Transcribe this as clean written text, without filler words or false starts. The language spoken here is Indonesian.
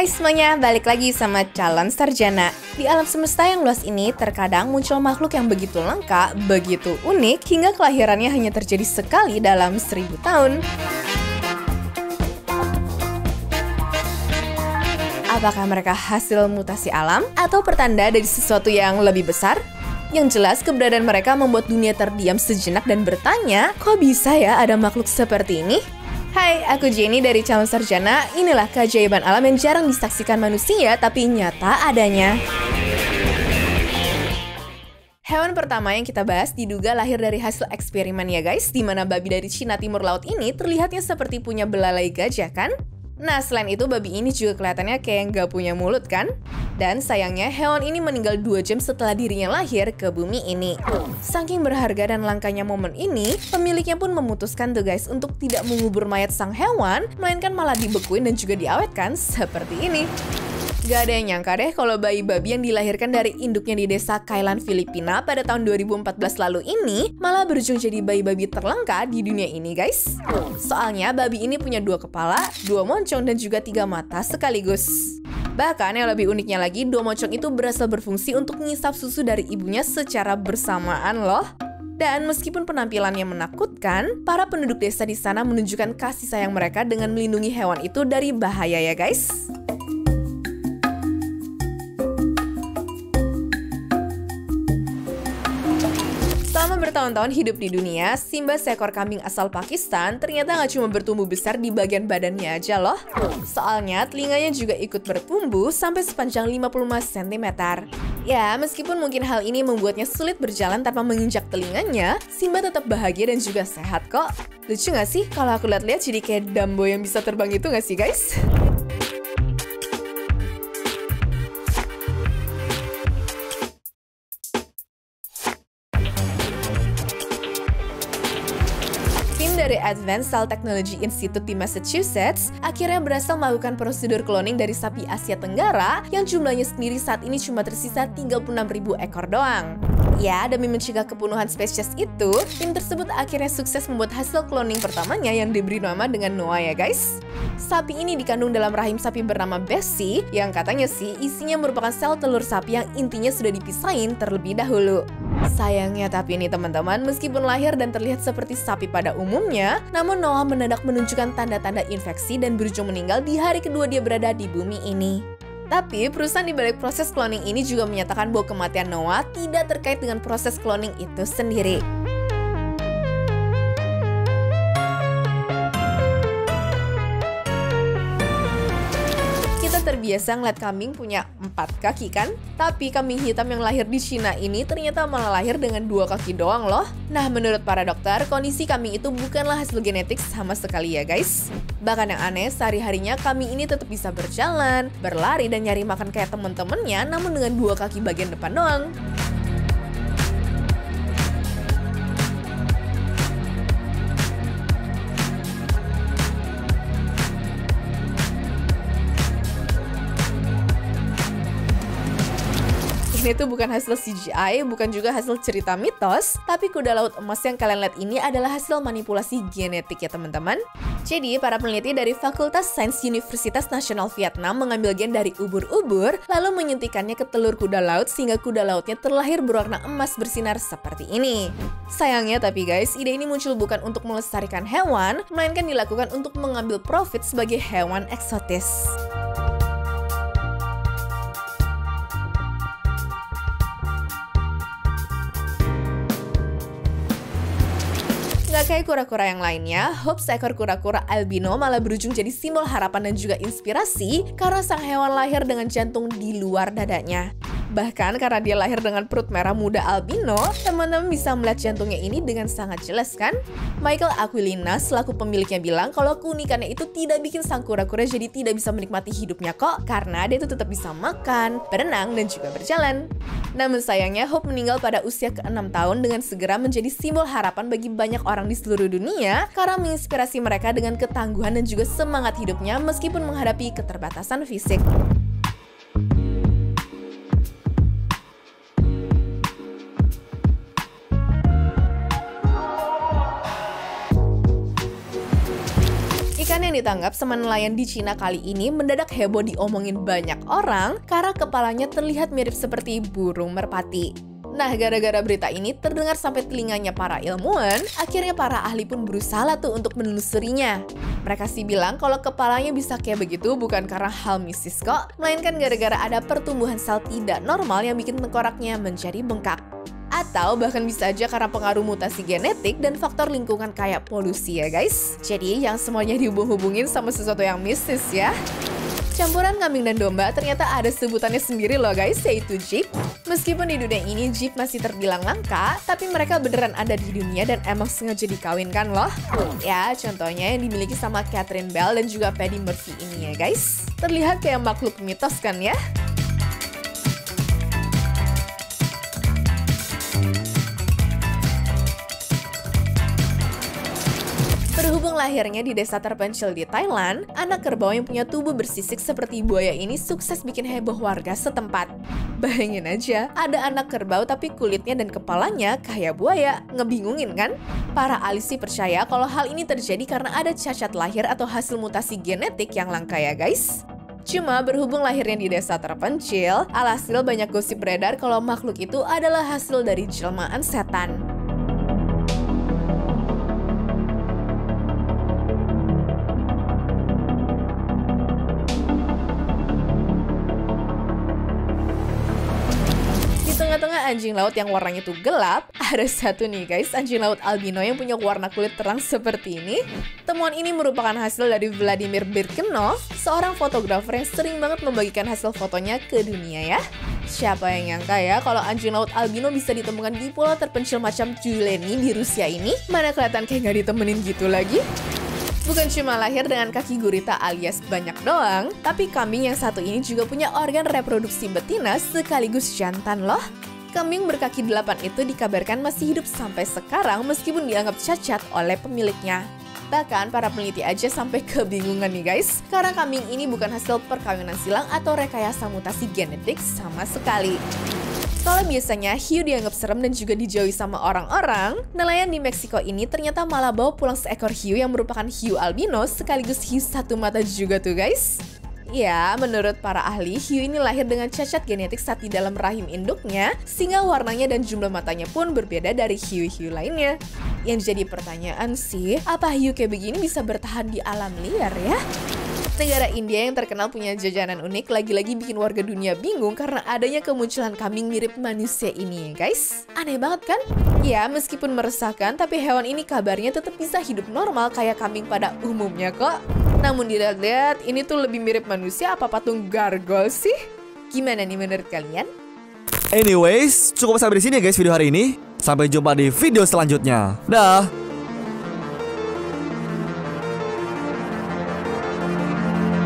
Hai semuanya, balik lagi sama Calon Sarjana. Di alam semesta yang luas ini, terkadang muncul makhluk yang begitu langka, begitu unik, hingga kelahirannya hanya terjadi sekali dalam 1000 tahun. Apakah mereka hasil mutasi alam atau pertanda dari sesuatu yang lebih besar? Yang jelas, keberadaan mereka membuat dunia terdiam sejenak dan bertanya, kok bisa ya ada makhluk seperti ini? Hai, aku Jenny dari Calon Sarjana. Inilah keajaiban alam yang jarang disaksikan manusia, tapi nyata adanya. Hewan pertama yang kita bahas diduga lahir dari hasil eksperimen ya guys, di mana babi dari Cina Timur Laut ini terlihatnya seperti punya belalai gajah kan? Nah, selain itu babi ini juga kelihatannya kayak nggak punya mulut kan? Dan sayangnya hewan ini meninggal 2 jam setelah dirinya lahir ke bumi ini. Saking berharga dan langkanya momen ini, pemiliknya pun memutuskan tuh guys untuk tidak mengubur mayat sang hewan, melainkan malah dibekuin dan juga diawetkan seperti ini. Gak ada yang nyangka deh kalau bayi babi yang dilahirkan dari induknya di desa Kailan, Filipina pada tahun 2014 lalu ini malah berujung jadi bayi babi terlangka di dunia ini guys. Soalnya babi ini punya 2 kepala, 2 moncong dan juga 3 mata sekaligus. Bahkan yang lebih uniknya lagi, 2 moncong itu berasal berfungsi untuk mengisap susu dari ibunya secara bersamaan loh. Dan meskipun penampilannya menakutkan, para penduduk desa di sana menunjukkan kasih sayang mereka dengan melindungi hewan itu dari bahaya ya guys. Selama bertahun-tahun hidup di dunia, Simba seekor kambing asal Pakistan ternyata nggak cuma bertumbuh besar di bagian badannya aja loh. Soalnya telinganya juga ikut bertumbuh sampai sepanjang 55 cm. Ya, meskipun mungkin hal ini membuatnya sulit berjalan tanpa menginjak telinganya, Simba tetap bahagia dan juga sehat kok. Lucu nggak sih kalau aku lihat-lihat jadi kayak Dumbo yang bisa terbang itu nggak sih guys? Dari Advanced Cell Technology Institute di Massachusetts akhirnya berhasil melakukan prosedur cloning dari sapi Asia Tenggara yang jumlahnya sendiri saat ini cuma tersisa 36.000 ekor doang. Ya, demi mencegah kepunuhan spesies itu, tim tersebut akhirnya sukses membuat hasil cloning pertamanya yang diberi nama dengan Noah ya guys. Sapi ini dikandung dalam rahim sapi bernama Bessie yang katanya sih isinya merupakan sel telur sapi yang intinya sudah dipisahin terlebih dahulu. Sayangnya tapi ini teman-teman, meskipun lahir dan terlihat seperti sapi pada umumnya, namun Noah mendadak menunjukkan tanda-tanda infeksi dan berujung meninggal di hari kedua dia berada di bumi ini. Tapi perusahaan di balik proses cloning ini juga menyatakan bahwa kematian Noah tidak terkait dengan proses cloning itu sendiri. Terbiasa ngeliat kambing punya 4 kaki kan? Tapi kambing hitam yang lahir di Cina ini ternyata malah lahir dengan 2 kaki doang loh. Nah, menurut para dokter, kondisi kambing itu bukanlah hasil genetik sama sekali ya guys. Bahkan yang aneh, sehari-harinya kambing ini tetap bisa berjalan, berlari, dan nyari makan kayak temen-temennya, namun dengan 2 kaki bagian depan doang. Ini tuh bukan hasil CGI, bukan juga hasil cerita mitos, tapi kuda laut emas yang kalian lihat ini adalah hasil manipulasi genetik ya teman-teman. Jadi, para peneliti dari Fakultas Sains Universitas Nasional Vietnam mengambil gen dari ubur-ubur, lalu menyuntikannya ke telur kuda laut sehingga kuda lautnya terlahir berwarna emas bersinar seperti ini. Sayangnya tapi guys, ide ini muncul bukan untuk melestarikan hewan, melainkan dilakukan untuk mengambil profit sebagai hewan eksotis. Gak kayak kura-kura yang lainnya, Hope seekor kura-kura albino malah berujung jadi simbol harapan dan juga inspirasi karena sang hewan lahir dengan jantung di luar dadanya. Bahkan karena dia lahir dengan perut merah muda albino, teman-teman bisa melihat jantungnya ini dengan sangat jelas kan? Michael Aquilina selaku pemiliknya bilang kalau keunikannya itu tidak bikin sang kura-kura jadi tidak bisa menikmati hidupnya kok, karena dia itu tetap bisa makan, berenang, dan juga berjalan. Namun sayangnya Hope meninggal pada usia ke-6 tahun dengan segera menjadi simbol harapan bagi banyak orang di seluruh dunia karena menginspirasi mereka dengan ketangguhan dan juga semangat hidupnya meskipun menghadapi keterbatasan fisik. yang ditangkap sama nelayan di Cina kali ini mendadak heboh diomongin banyak orang karena kepalanya terlihat mirip seperti burung merpati. Nah, gara-gara berita ini terdengar sampai telinganya para ilmuwan, akhirnya para ahli pun berusaha tuh untuk menelusurinya. Mereka sih bilang kalau kepalanya bisa kayak begitu bukan karena hal mistis kok, melainkan gara-gara ada pertumbuhan sel tidak normal yang bikin tengkoraknya menjadi bengkak. Atau bahkan bisa aja karena pengaruh mutasi genetik dan faktor lingkungan kayak polusi ya guys. Jadi yang semuanya dihubung-hubungin sama sesuatu yang mistis ya. Campuran kambing dan domba ternyata ada sebutannya sendiri loh guys, yaitu jeep. Meskipun di dunia ini jeep masih terbilang langka, tapi mereka beneran ada di dunia dan emang sengaja dikawinkan loh. Ya, contohnya yang dimiliki sama Catherine Bell dan juga Paddy Murphy ini ya guys. Terlihat kayak makhluk mitos kan ya? Berhubung lahirnya di desa terpencil di Thailand, anak kerbau yang punya tubuh bersisik seperti buaya ini sukses bikin heboh warga setempat. Bayangin aja, ada anak kerbau tapi kulitnya dan kepalanya kayak buaya. Ngebingungin kan? Para ahli sih percaya kalau hal ini terjadi karena ada cacat lahir atau hasil mutasi genetik yang langka ya guys. Cuma berhubung lahirnya di desa terpencil, alhasil banyak gosip beredar kalau makhluk itu adalah hasil dari jelmaan setan. Tengah-tengah anjing laut yang warnanya tuh gelap, ada satu nih guys, anjing laut albino yang punya warna kulit terang seperti ini. Temuan ini merupakan hasil dari Vladimir Birkenov, seorang fotografer yang sering banget membagikan hasil fotonya ke dunia ya. Siapa yang nyangka ya kalau anjing laut albino bisa ditemukan di pulau terpencil macam Juleni di Rusia ini? Mana kelihatan kayak gak ditemenin gitu lagi? Bukan cuma lahir dengan kaki gurita alias banyak doang, tapi kambing yang satu ini juga punya organ reproduksi betina sekaligus jantan loh. Kambing berkaki 8 itu dikabarkan masih hidup sampai sekarang meskipun dianggap cacat oleh pemiliknya. Bahkan para peneliti aja sampai kebingungan nih guys, karena kambing ini bukan hasil perkawinan silang atau rekayasa mutasi genetik sama sekali. Kalau biasanya hiu dianggap serem dan juga dijauhi sama orang-orang, nelayan di Meksiko ini ternyata malah bawa pulang seekor hiu yang merupakan hiu albino sekaligus hiu satu mata juga tuh guys. Ya, menurut para ahli, hiu ini lahir dengan cacat genetik saat di dalam rahim induknya, sehingga warnanya dan jumlah matanya pun berbeda dari hiu-hiu lainnya. Yang jadi pertanyaan sih, apa hiu kayak begini bisa bertahan di alam liar ya? Negara India yang terkenal punya jajanan unik lagi-lagi bikin warga dunia bingung karena adanya kemunculan kambing mirip manusia ini ya guys. Aneh banget kan? Ya, meskipun meresahkan, tapi hewan ini kabarnya tetap bisa hidup normal kayak kambing pada umumnya kok. Namun dilihat-lihat, ini tuh lebih mirip manusia apa patung gargoyle sih? Gimana nih menurut kalian? Anyways, cukup sampai di sini ya guys video hari ini. Sampai jumpa di video selanjutnya. Dah.